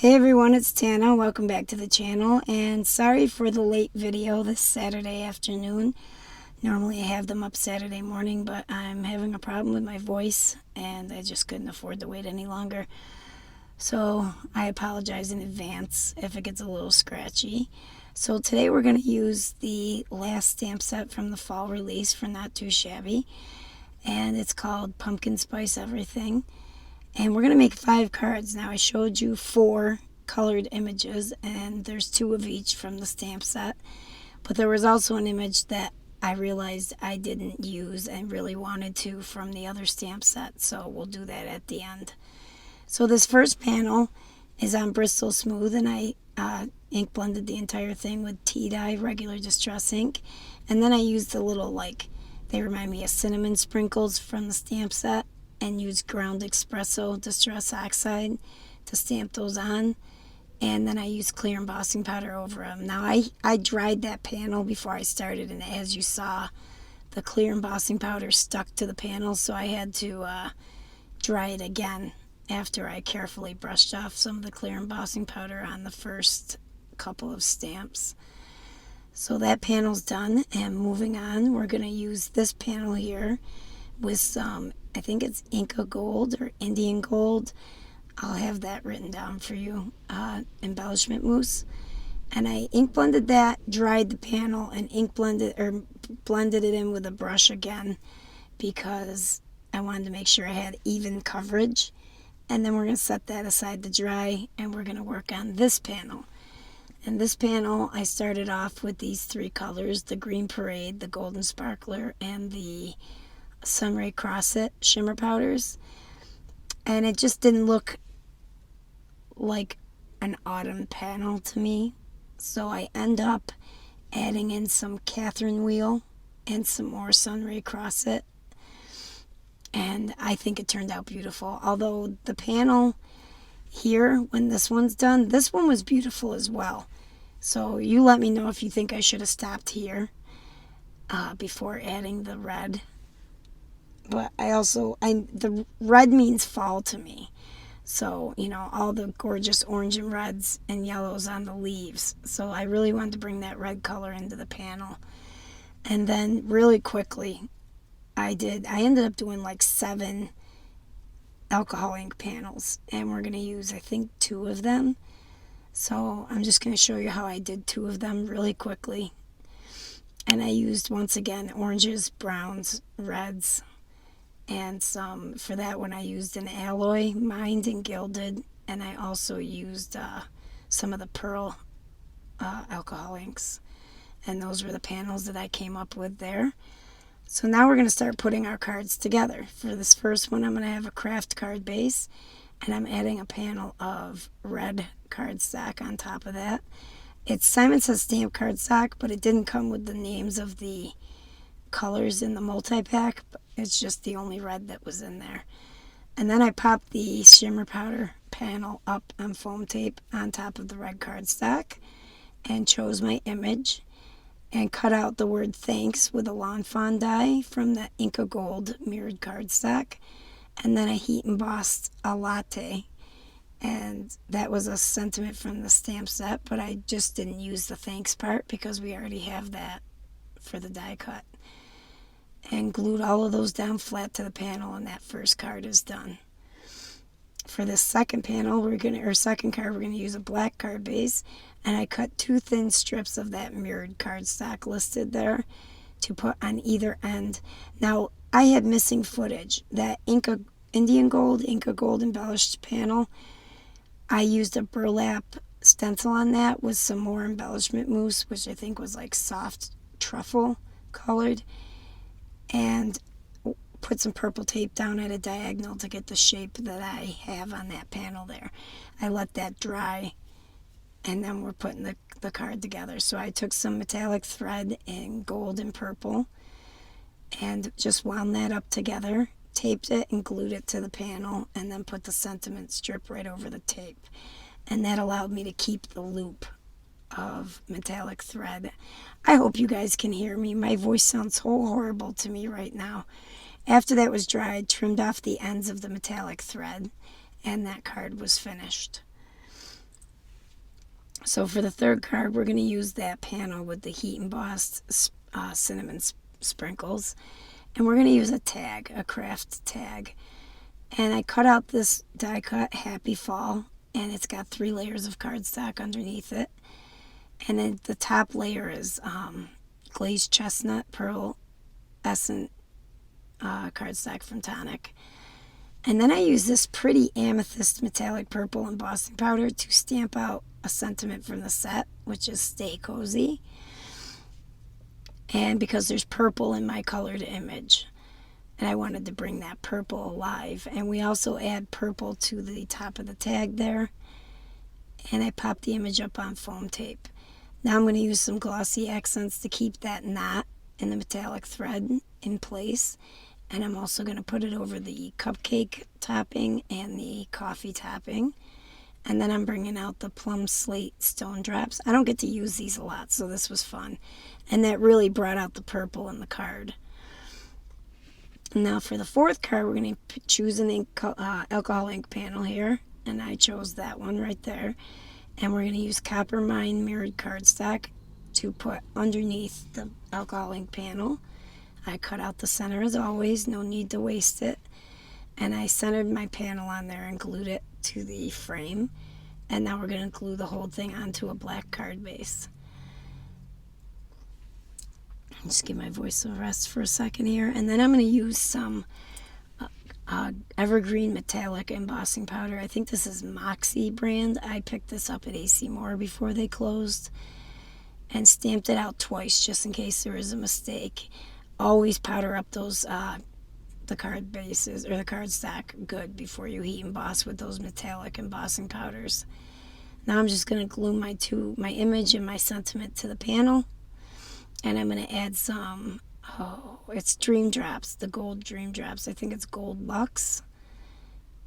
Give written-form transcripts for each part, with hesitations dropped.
Hey everyone, it's Tana. Welcome back to the channel, and sorry for the late video this Saturday afternoon. Normally I have them up Saturday morning, but I'm having a problem with my voice and I just couldn't afford to wait any longer. So I apologize in advance if it gets a little scratchy. So today we're going to use the last stamp set from the fall release for Not2Shabby, and it's called Pumpkin Spice Everything. And we're going to make 5 cards. Now I showed you 4 colored images, and there's 2 of each from the stamp set. But there was also an image that I realized I didn't use and really wanted to from the other stamp set, so we'll do that at the end. So this first panel is on Bristol Smooth, and I ink blended the entire thing with tea dye, regular distress ink. And then I used the little, they remind me of cinnamon sprinkles from the stamp set, and use ground espresso distress oxide to stamp those on. And then I used clear embossing powder over them. Now I dried that panel before I started, and as you saw, the clear embossing powder stuck to the panel, so I had to dry it again after I carefully brushed off some of the clear embossing powder on the first couple of stamps. So that panel's done, and moving on, we're going to use this panel here with some, I think it's Inca Gold or Indian Gold. I'll have that written down for you. Embellishment mousse. And I ink blended that, dried the panel, and blended it in with a brush again because I wanted to make sure I had even coverage. And then we're going to set that aside to dry, and we're going to work on this panel. And this panel, I started off with these 3 colors, the Green Parade, the Golden Sparkler, and the Sunray Crosset shimmer powders, and it just didn't look like an autumn panel to me, so I end up adding in some Catherine wheel and some more Sunray Crosset, and I think it turned out beautiful. Although the panel here, when this one's done, this one was beautiful as well, so you let me know if you think I should have stopped here before adding the red. But the red means fall to me. So, all the gorgeous orange and reds and yellows on the leaves. So I really wanted to bring that red color into the panel. And then really quickly, I ended up doing like 7 alcohol ink panels. And we're going to use, I think, 2 of them. So I'm just going to show you how I did 2 of them really quickly. And I used, once again, oranges, browns, reds. And for that one I used an alloy, mined and gilded, and I also used some of the pearl alcohol inks, and those were the panels that I came up with there. So now we're going to start putting our cards together. For this first one, I'm going to have a craft card base, and I'm adding a panel of red cardstock on top of that. Simon Says Stamp cardstock, but it didn't come with the names of the colors in the multi-pack. It's just the only red that was in there. And then I popped the shimmer powder panel up on foam tape on top of the red cardstock and chose my image and cut out the word thanks with a lawn fawn die from the Inca Gold mirrored cardstock. And then I heat embossed a latte, and that was a sentiment from the stamp set, but I just didn't use the thanks part because we already have that for the die cut. And glued all of those down flat to the panel, and that first card is done. For this second panel, second card, we're gonna use a black card base, and I cut 2 thin strips of that mirrored cardstock listed there to put on either end. Now I had missing footage. That Indian Gold, Inca Gold embellished panel, I used a burlap stencil on that with some more embellishment mousse, which I think was like soft truffle colored, and put some purple tape down at a diagonal to get the shape that I have on that panel there. I let that dry, and then we're putting the card together. So I took some metallic thread in gold and purple and just wound that up together, taped it and glued it to the panel, and then put the sentiment strip right over the tape. And that allowed me to keep the loop of metallic thread. I hope you guys can hear me. My voice sounds so horrible to me right now. After that was dried, trimmed off the ends of the metallic thread, and that card was finished. So for the third card, we're going to use that panel with the heat embossed cinnamon sprinkles. And we're going to use a tag, a craft tag. And I cut out this die cut Happy Fall, and it's got 3 layers of cardstock underneath it. And then the top layer is glazed chestnut pearl essence cardstock from Tonic. And then I use this pretty amethyst metallic purple embossing powder to stamp out a sentiment from the set, which is Stay Cozy. And because there's purple in my colored image, and I wanted to bring that purple alive. And we also add purple to the top of the tag there. And I popped the image up on foam tape. Now I'm going to use some glossy accents to keep that knot in the metallic thread in place. And I'm also going to put it over the cupcake topping and the coffee topping. And then I'm bringing out the plum slate stone drops. I don't get to use these a lot, so this was fun. And that really brought out the purple in the card. Now for the fourth card, we're going to choose an alcohol ink panel here. And I chose that one right there. And we're going to use Copper Mine mirrored cardstock to put underneath the alcohol ink panel. I cut out the center as always, no need to waste it. And I centered my panel on there and glued it to the frame. And now we're going to glue the whole thing onto a black card base. Just give my voice a rest for a second here. And then I'm going to use some evergreen metallic embossing powder. I think this is Moxie brand. I picked this up at AC Moore before they closed and stamped it out twice just in case there is a mistake. Always powder up those the card bases or the cardstock good before you heat emboss with those metallic embossing powders. Now I'm just going to glue my image and my sentiment to the panel. And I'm going to add some, it's Dream Drops, the gold Dream Drops. I think it's Gold Luxe.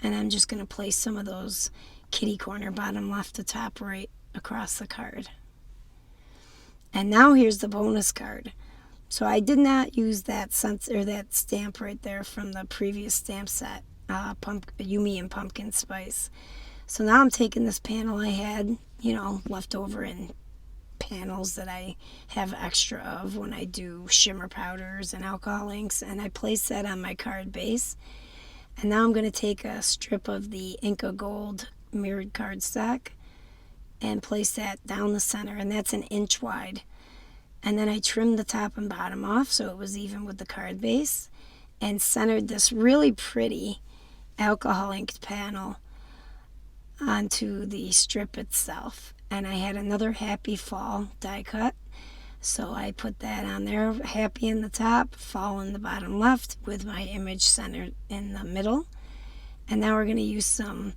And I'm just going to place some of those kitty corner bottom left to top right across the card. And now here's the bonus card. So I did not use that stamp right there from the previous stamp set, Yumi and Pumpkin Spice. So now I'm taking this panel I had, left over in panels that I have extra of when I do shimmer powders and alcohol inks, and I place that on my card base. And now I'm going to take a strip of the Inca Gold mirrored cardstock and place that down the center, and that's 1 inch wide. And then I trimmed the top and bottom off so it was even with the card base, and centered this really pretty alcohol inked panel onto the strip itself. And I had another Happy Fall die cut, so I put that on there, Happy in the top, Fall in the bottom left, with my image centered in the middle. And now we're going to use some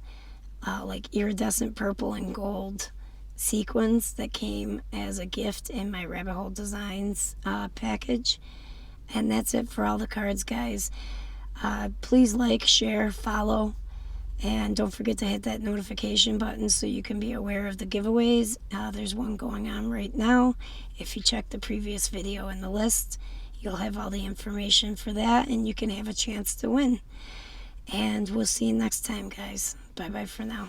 like iridescent purple and gold sequins that came as a gift in my Rabbit Hole Designs package. And that's it for all the cards, guys. Please like, share, follow, and don't forget to hit that notification button so you can be aware of the giveaways. There's one going on right now. If you check the previous video in the list, you'll have all the information for that, and you can have a chance to win. And we'll see you next time, guys. Bye-bye for now.